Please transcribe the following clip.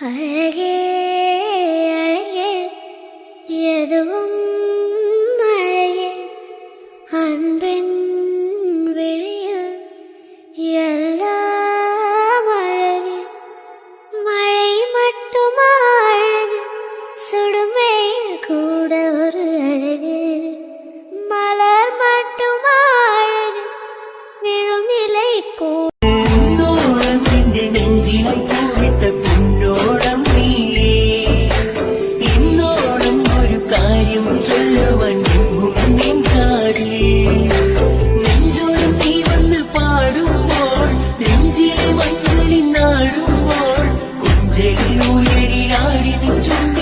அழகே அழகே எதுவும் அழகே அன்பின் விழியில் எல்லாம் அழகே மழை மட்டுமா அழகு சுடுமேல் கூட ஒரு அழகு மலர் மட்டுமா அழகு விழும் இலை கூட നെഞ്ചോടും നീ വന്ന് പാടുമ്പോൾ നെഞ്ചിൽ വന്ന് നിന്നാടുമ്പോൾ കുഞ്ചലിൽ ഉയരിലാടി നിൽച്ചുണ്ട്